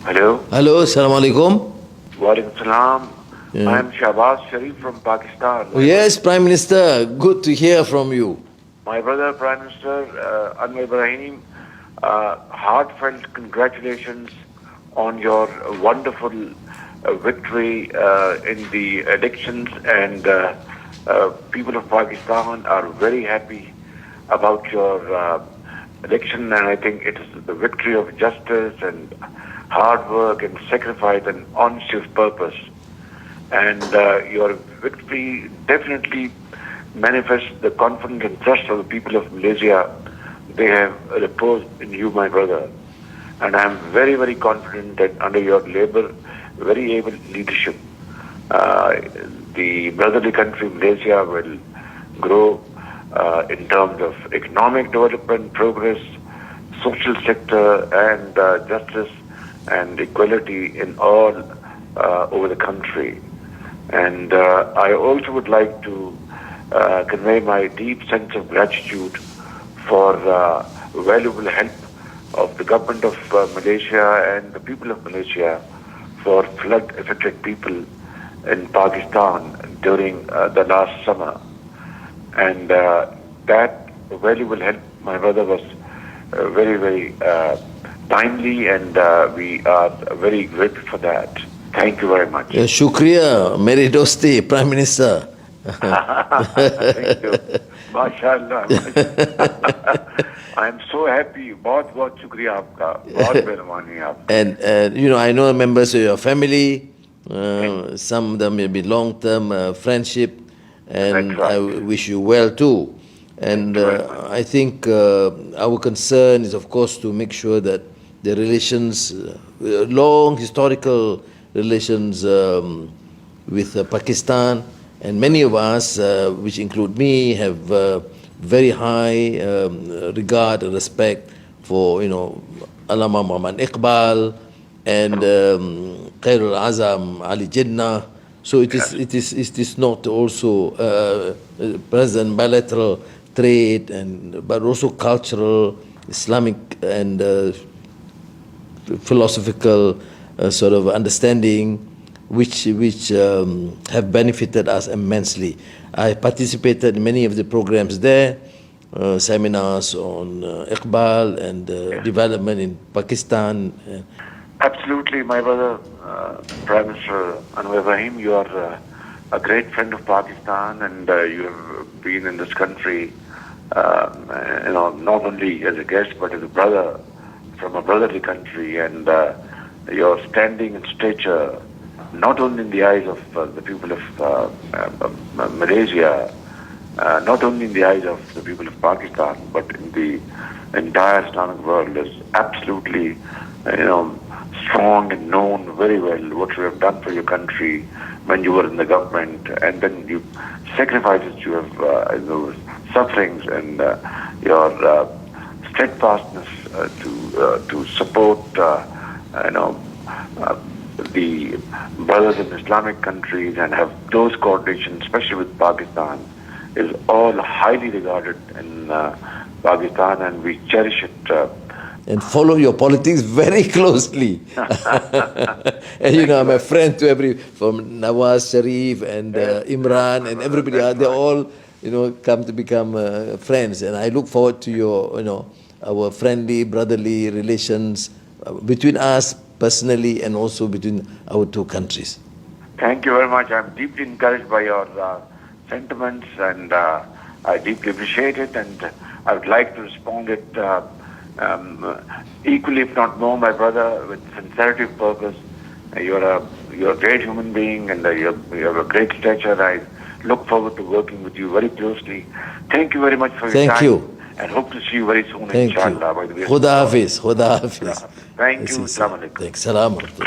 Hello. Hello, Assalamu alaikum. Walaikum salam. I am Shehbaz Sharif from Pakistan. Oh, yes, Prime Minister, good to hear from you. My brother, Prime Minister Anwar Ibrahim, heartfelt congratulations on your wonderful victory in the elections, and people of Pakistan are very happy about your election, and I think it is the victory of justice and hard work and sacrifice and honesty of purpose. And your victory definitely manifests the confidence and trust of the people of Malaysia. They have reposed in you, my brother. And I am very, very confident that under your labor, very able leadership, the brotherly country Malaysia will grow in terms of economic development, progress, social sector, and justice and equality in all over the country. And I also would like to convey my deep sense of gratitude for valuable help of the government of Malaysia and the people of Malaysia for flood-affected people in Pakistan during the last summer. And that valuable help, my brother, was very, very timely, and we are very grateful for that. Thank you very much. Shukriya, Meri Dosti, Prime Minister. Thank you. MashaAllah. I am so happy. बहुत बहुत शुक्रिया आपका. बहुत मेहरबानी आपका. And you know, I know members of your family. Some of them may be long-term friendship, and I wish you well too. And I think our concern is, of course, to make sure that the relations, long historical relations with Pakistan, and many of us, which include me, have very high regard and respect for, Allama Muhammad Iqbal and Khairul Azam Ali Jinnah. So it is not also present bilateral trade, but also cultural, Islamic, and philosophical sort of understanding, which have benefited us immensely. I participated in many of the programs there, seminars on Iqbal and development in Pakistan. Absolutely, my brother, Prime Minister Anwar Ibrahim, you are a great friend of Pakistan, and you have been in this country, not only as a guest but as a brother from a brotherly country, and your standing and stature, not only in the eyes of the people of Malaysia, not only in the eyes of the people of Pakistan, but in the entire Islamic world, is absolutely, strong and known very well what you have done for your country when you were in the government, and then you sacrifices you have, those sufferings, and your steadfastness to support, the brothers in Islamic countries and have close coordination, especially with Pakistan, is all highly regarded in Pakistan, and we cherish it. And follow your politics very closely. And I'm a friend to from Nawaz Sharif and Imran and everybody. They all, come to become friends. And I look forward to your, our friendly, brotherly relations between us personally and also between our two countries. Thank you very much. I'm deeply encouraged by your sentiments, and I deeply appreciate it. And I would like to respond it equally, if not more, my brother, with sincerity of purpose. You're a great human being, and you have a great stature. I look forward to working with you very closely. Thank you very much for your time. Thank you. And hope to see you very soon, Thank inshallah. you. Khuda Hafiz. Khuda Hafiz. Thank you. Assalamu alaikum. Thanks. Salam alaikum.